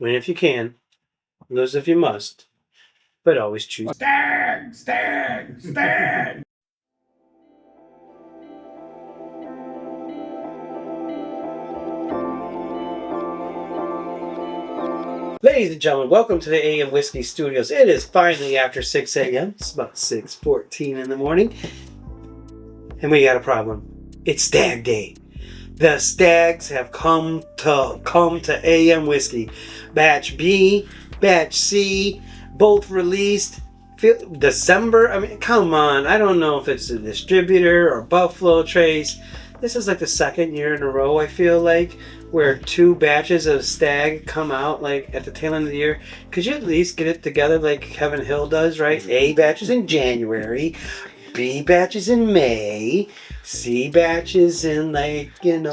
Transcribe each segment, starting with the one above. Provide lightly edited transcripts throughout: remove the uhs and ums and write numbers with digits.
Win if you can, lose if you must, but always choose Stagg, Stagg, Stagg. Ladies and gentlemen, welcome to the AM Whiskey Studios. It is finally after 6 a.m. It's about 6:14 in the morning. And we got a problem. It's Stagg Day. The Staggs have come to AM Whiskey. Batch B, Batch C, both released December. I mean, come on. I don't know if it's a distributor or Buffalo Trace. This is like the second year in a row, I feel like, where two batches of Stagg come out like at the tail end of the year. Could you at least get it together like Kevin Hill does, right? A batches in January, B batches in May, C batches in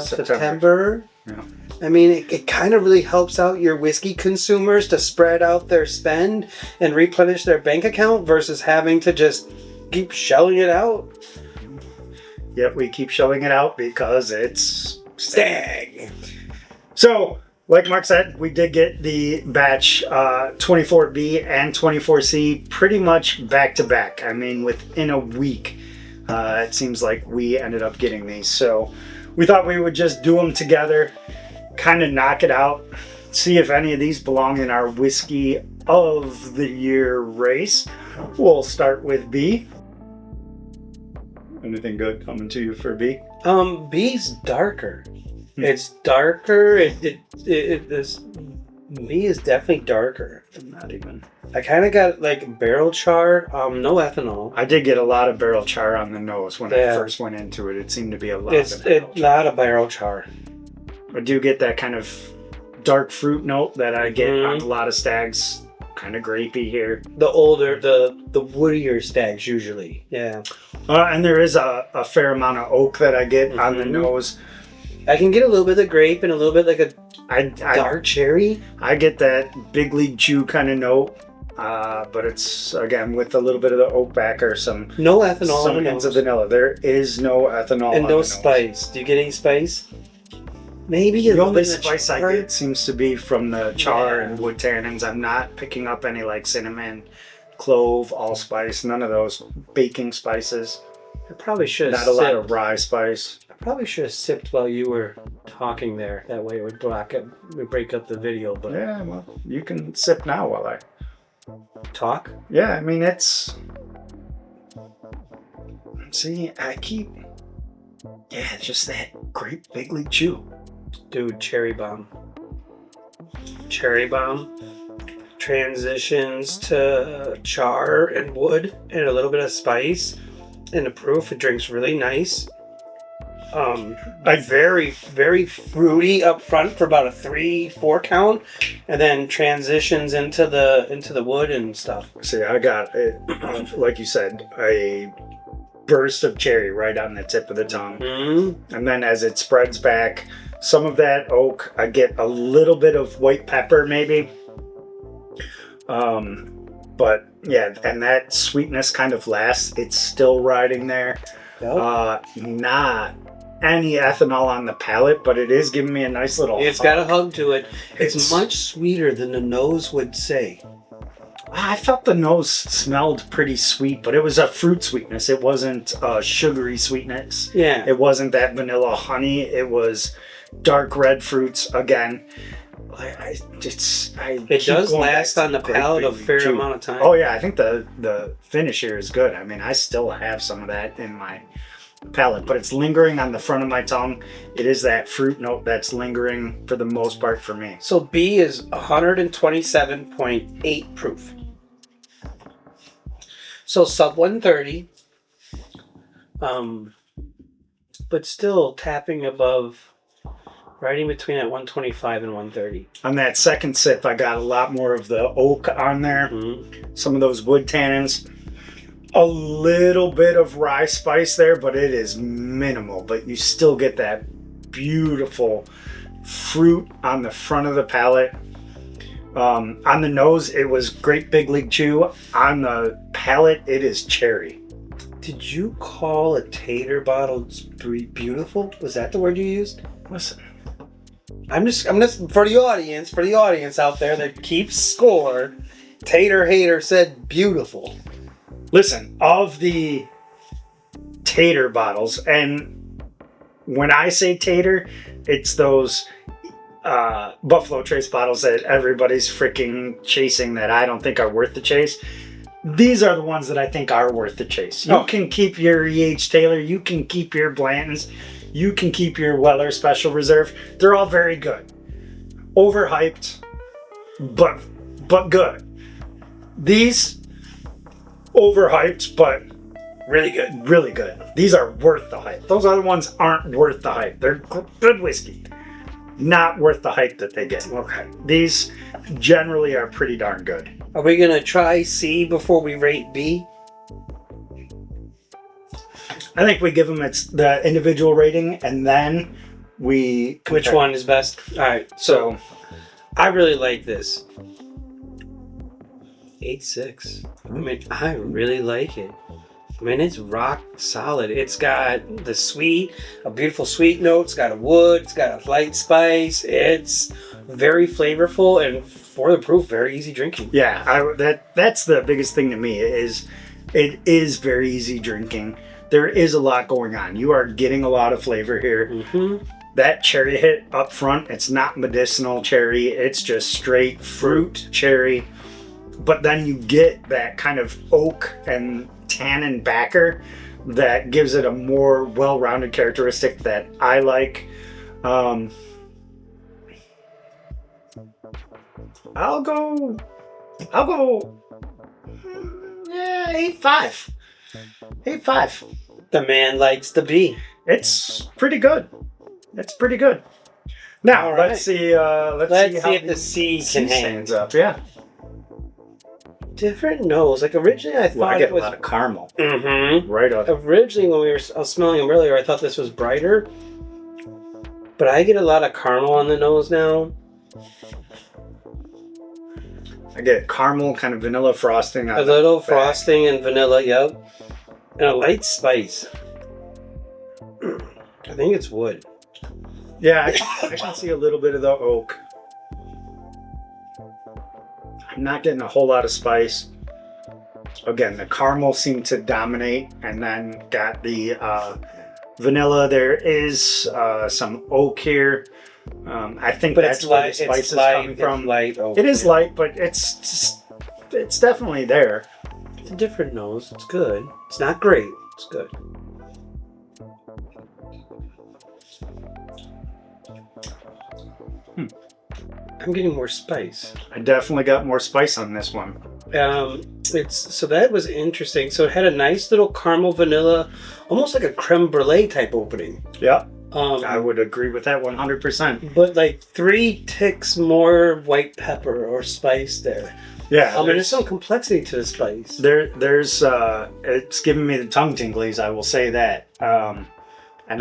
September. Yeah. I mean, it kind of really helps out your whiskey consumers to spread out their spend and replenish their bank account versus having to just keep shelling it out. Yep, we keep showing it out because it's Stagg. So, like Mark said, we did get the batch 24B and 24C pretty much back to back. I mean, within a week, it seems like we ended up getting these. So, we thought we would just do them together, kind of knock it out, see if any of these belong in our whiskey of the year race. We'll start with B. Anything good coming to you for B? B's darker. It's darker. This B is definitely darker. Not even. I kind of got like barrel char. No ethanol. I did get a lot of barrel char on the nose when Yeah. I first went into it. It seemed to be a lot It's of barrel char. not a barrel char. I do get that kind of dark fruit note that I get Mhm. on a lot of Staggs. Kind of grapey here. The older, the woodier Staggs usually. Yeah. And there is a fair amount of oak that I get on the Mhm. nose. I can get a little bit of grape and a little bit like a I dark cherry. I get that big league chew kind of note. But it's, again, with a little bit of the oak back or some No ethanol some in the hints of nose. vanilla. There is no ethanol And on no the nose. spice. Do you get any spice? Maybe a The little only bit of spice I char. get seems to be from the char Yeah. and wood tannins. I'm not picking up any like cinnamon, clove, allspice, none of those baking spices. I probably should have Not a lot sipped. of rye spice. I probably should have sipped while you were talking there. That way it would break up the video. But Yeah, well, you can sip now while I talk. Yeah, I mean, it's... See, I keep... Yeah, it's just that great big league chew. Dude, cherry bomb. Cherry bomb transitions to char and wood and a little bit of spice. And the proof, it drinks really nice. Very, very fruity up front for about a 3-4 count, and then transitions into the wood and stuff. See, I got, like you said, a burst of cherry right on the tip of the tongue. Mm-hmm. And then as it spreads back, some of that oak, I get a little bit of white pepper maybe. But yeah, and that sweetness kind of lasts. It's still riding there. Yep. Not any ethanol on the palate, but it is giving me a nice little It's hug. got a hug to it. It's It's- much sweeter than the nose would say. I felt the nose smelled pretty sweet, but it was a fruit sweetness. It wasn't a sugary sweetness. Yeah. It wasn't that vanilla honey. It was dark red fruits again. It keep does going back last to on the Great palate a Big fair Chew. amount of time. Oh yeah, I think the finish here is good. I mean, I still have some of that in my palate, but it's lingering on the front of my tongue. It is that fruit note that's lingering for the most part for me. So B is 127.8 proof. So sub 130. But still tapping above, right in between at 125 and 130. On that second sip, I got a lot more of the oak on there. Mm-hmm. Some of those wood tannins. A little bit of rye spice there, but it is minimal. But you still get that beautiful fruit on the front of the palate. On the nose, it was great big league chew. On the palate, it is cherry. Did you call a tater bottle beautiful? Was that the word you used? Listen, I'm just for the audience out there that keeps score. Tater Hater said beautiful. Listen, of the tater bottles, and when I say tater, it's those Buffalo Trace bottles that everybody's freaking chasing that I don't think are worth the chase. These are the ones that I think are worth the chase. You can keep your E.H. Taylor, you can keep your Blanton's, you can keep your Weller Special Reserve. They're all very good. Overhyped, but good. These, overhyped, but really good. Really good. These are worth the hype. Those other ones aren't worth the hype. They're good whiskey. Not worth the hype that they get. Okay. These generally are pretty darn good. Are we going to try C before we rate B? I think we give them the individual rating, and then we compare. Which one is best? All right. So I really like this. 8.6. I mean, I really like it. I mean, it's rock solid. It's got a beautiful sweet note. It's got a wood. It's got a light spice. It's very flavorful, and for the proof, very easy drinking. Yeah, that's the biggest thing to me is it is very easy drinking. There is a lot going on. You are getting a lot of flavor here. Mm-hmm. That cherry hit up front, it's not medicinal cherry. It's just straight fruit cherry. But then you get that kind of oak and tannin backer that gives it a more well-rounded characteristic that I like. I'll go 8.5. 8.5. The man likes the B. It's pretty good. It's pretty good. Now, right. let's see how if the C can hang. stands up. Yeah. Different nose. Like originally, I thought I get it was a lot of caramel. Mm-hmm. Right up. Originally, when I was smelling them earlier, I thought this was brighter, but I get a lot of caramel on the nose now. I get caramel, kind of vanilla frosting. A little frosting and vanilla, yep, and a light spice. I think it's wood. Yeah, I can see a little bit of the oak. I'm not getting a whole lot of spice. Again, the caramel seemed to dominate, and then got the vanilla. There is some oak here. I think that's where the spice is coming from. Light oak, it is light, but it's definitely there. It's a different nose. It's good. It's not great. It's good. I'm getting more spice. I definitely got more spice on this one. So that was interesting. So it had a nice little caramel vanilla, almost like a creme brulee type opening. Yeah. I would agree with that 100%. But like 3 ticks more white pepper or spice there. Yeah. There's some complexity to the spice. There's it's giving me the tongue tinglies, I will say that. And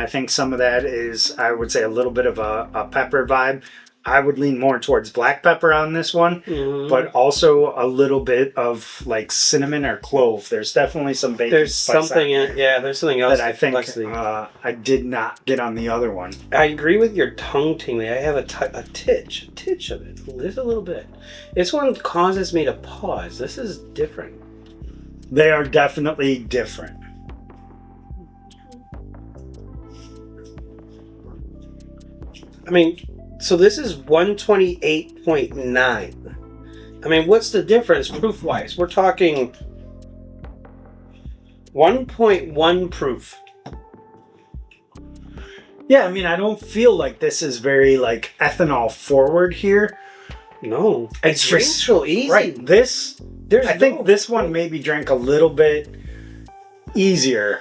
I think some of that is, I would say, a little bit of a pepper vibe. I would lean more towards black pepper on this one, but also a little bit of like cinnamon or clove. There's definitely some bacon. There's spice something in, yeah. There's something else that I think I did not get on the other one. I agree with your tongue tingling. I have a titch of it. There's a little bit. This one causes me to pause. This is different. They are definitely different. I mean, so this is 128.9. I mean, what's the difference proof-wise? We're talking 1.1 proof. Yeah, I mean, I don't feel like this is very like ethanol forward here. No, It's just so easy. Right. I think this one maybe drank a little bit easier.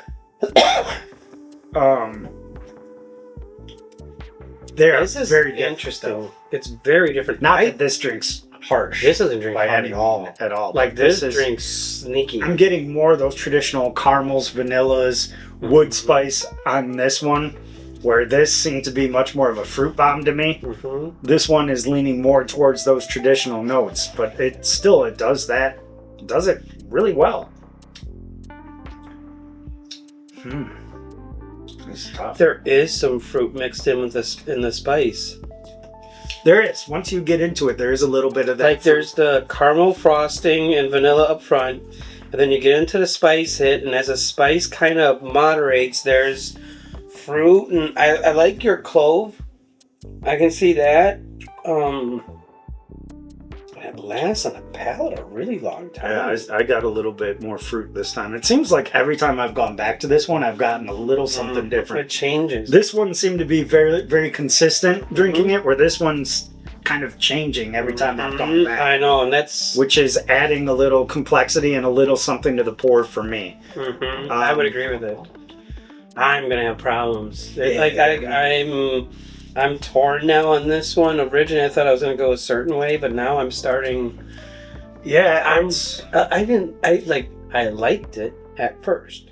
This is very interesting. different. It's very different. Not that this drink's harsh. This doesn't drink by hard any at all. At all. Like this drinks sneaky. I'm getting more of those traditional caramels, vanillas, wood spice on this one, where this seemed to be much more of a fruit bomb to me. Mm-hmm. This one is leaning more towards those traditional notes, but it does that. It does it really well. It's tough. There is some fruit mixed in with this in the spice. There is. Once you get into it, there is a little bit of that. Like there's the caramel frosting and vanilla up front, and then you get into the spice hit, and as the spice kind of moderates, there's fruit, and I like your clove. I can see that. It lasts on the palate a really long time. Yeah, I got a little bit more fruit this time. It seems like every time I've gone back to this one, I've gotten a little something different. It changes. This one seemed to be very, very consistent drinking it, where this one's kind of changing every time I've gone back. I know, and that's... Which is adding a little complexity and a little something to the pour for me. I would agree with it. I'm going to have problems. Yeah. Like, I'm torn now on this one. Originally, I thought I was going to go a certain way, but now I'm starting... Yeah, I liked it at first.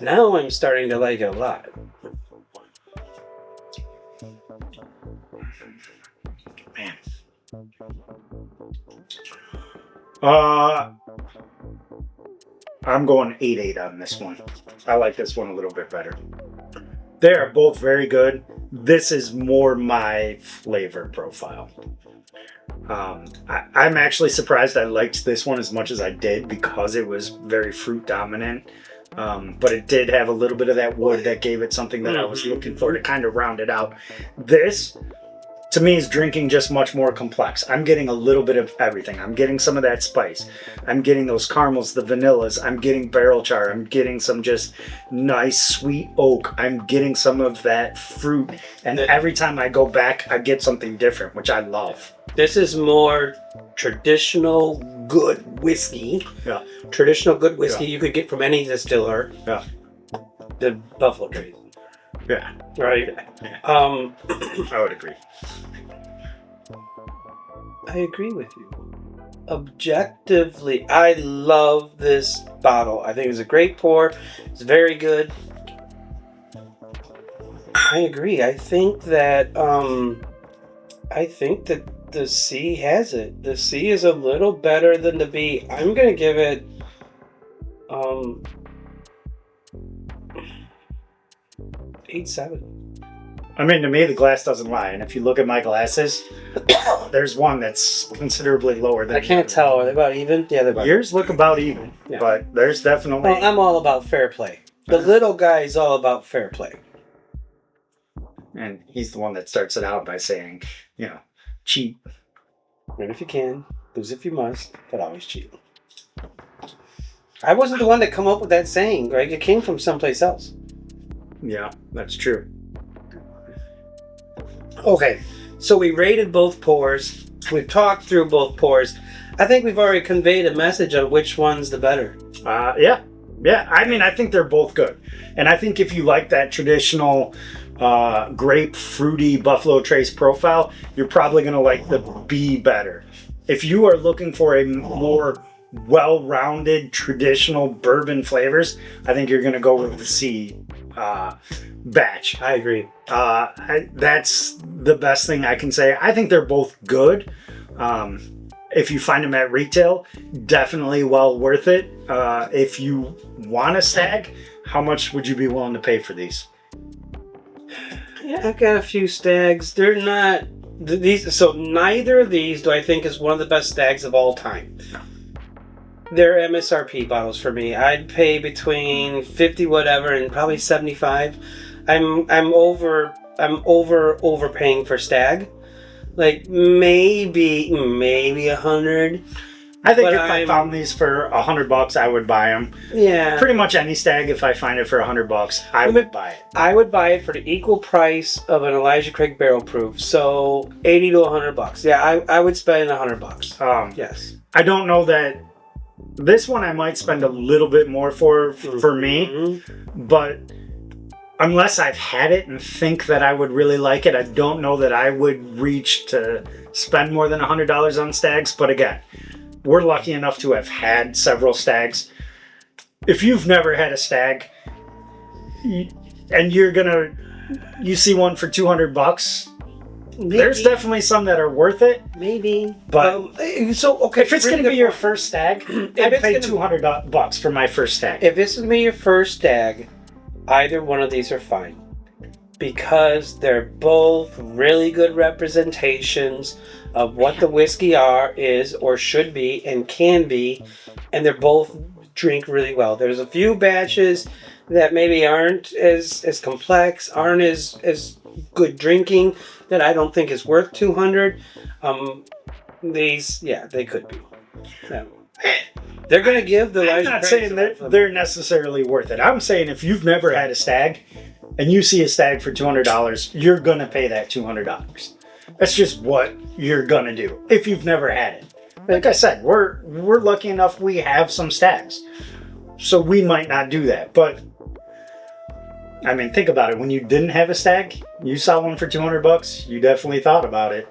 Now I'm starting to like it a lot. Man. I'm going 8-8 on this one. I like this one a little bit better. They are both very good. This is more my flavor profile. I'm actually surprised I liked this one as much as I did because it was very fruit dominant. But it did have a little bit of that wood that gave it something that I was looking for to kind of round it out. This, to me, is drinking just much more complex. I'm getting a little bit of everything. I'm getting some of that spice. I'm getting those caramels, the vanillas. I'm getting barrel char. I'm getting some just nice sweet oak. I'm getting some of that fruit. And every time I go back, I get something different, which I love. This is more traditional good whiskey. Yeah. Traditional good whiskey you could get from any distiller. Yeah. The Buffalo Trace. Yeah. Right. Yeah. I would agree. I agree with you. Objectively, I love this bottle. I think it's a great pour. It's very good. I agree. I think that the C has it. The C is a little better than the B. I'm gonna give it 8.7. I mean, to me, the glass doesn't lie. And if you look at my glasses, there's one that's considerably lower than I can't tell. Are they about even? Yeah, they're about yours look about even, yeah. But there's definitely... Well, I'm all about fair play. The little guy is all about fair play. And he's the one that starts it out by saying, cheat. Win if you can, lose if you must, but always cheat. I wasn't the one that come up with that saying, Greg. It came from someplace else. Yeah, that's true. Okay, so we rated both pours. We've talked through both pours. I think we've already conveyed a message on which one's the better. Yeah. I mean, I think they're both good. And I think if you like that traditional grape fruity Buffalo Trace profile, you're probably going to like the B better. If you are looking for a more well-rounded traditional bourbon flavors, I think you're going to go with the C batch. I agree. That's the best thing I can say. I think they're both good. If you find them at retail, definitely well worth it. If you want a Stagg, how much would you be willing to pay for these? Yeah, I've got a few Staggs. They're not these. So neither of these do I think is one of the best Staggs of all time. They're MSRP bottles for me. I'd pay between 50 whatever and probably 75. I'm overpaying for Stagg. Like maybe 100. I think if I found these for $100, I would buy them. Yeah. Pretty much any Stagg, if I find it for $100, I would buy it. I would buy it for the equal price of an Elijah Craig Barrel Proof. So $80 to $100. Yeah, I would spend $100. Yes. I don't know that this one I might spend a little bit more for me, but unless I've had it and think that I would really like it, I don't know that I would reach to spend more than $100 on Staggs. But again, we're lucky enough to have had several Staggs. If you've never had a Stagg and you see one for $200, maybe. There's definitely some that are worth it. Maybe. But okay, if it's going to be your first Stagg, I'd pay $200 for my first Stagg. If this is going to be your first Stagg, either one of these are fine. because they're both really good representations of what the whiskey is or should be and can be, and they're both drink really well. There's a few batches that maybe aren't as complex, aren't as good drinking, that I don't think is worth 200. These, yeah, they could be. So, they're going to give the I'm large not price saying that of- they're necessarily worth it. I'm saying if you've never had a Stagg and you see a Stagg for $200, you're going to pay that $200. That's just what you're going to do if you've never had it. Like I said, we're lucky enough we have some Staggs. So we might not do that. But I mean, think about it. When you didn't have a Stagg, you saw one for $200, you definitely thought about it.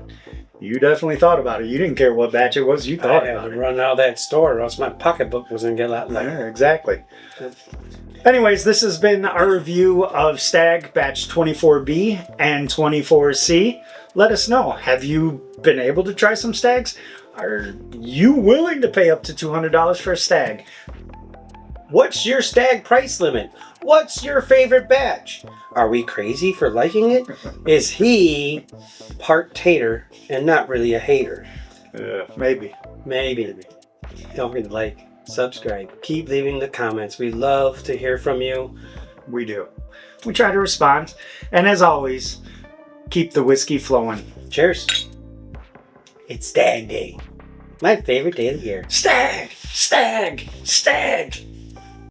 You definitely thought about it. You didn't care what batch it was. You thought I had about to it. run out of that store, or else my pocketbook was going to get a lot lighter. Yeah, exactly. Anyways, this has been our review of Stagg batch 24B and 24C. Let us know. Have you been able to try some Staggs? Are you willing to pay up to $200 for a Stagg? What's your Stagg price limit? What's your favorite batch? Are we crazy for liking it? Is he part tater and not really a hater? Maybe. Maybe. Don't forget to like, subscribe, keep leaving the comments. We love to hear from you. We do. We try to respond. And as always, keep the whiskey flowing. Cheers. It's Stagg Day. My favorite day of the year. Stagg! Stagg! Stagg!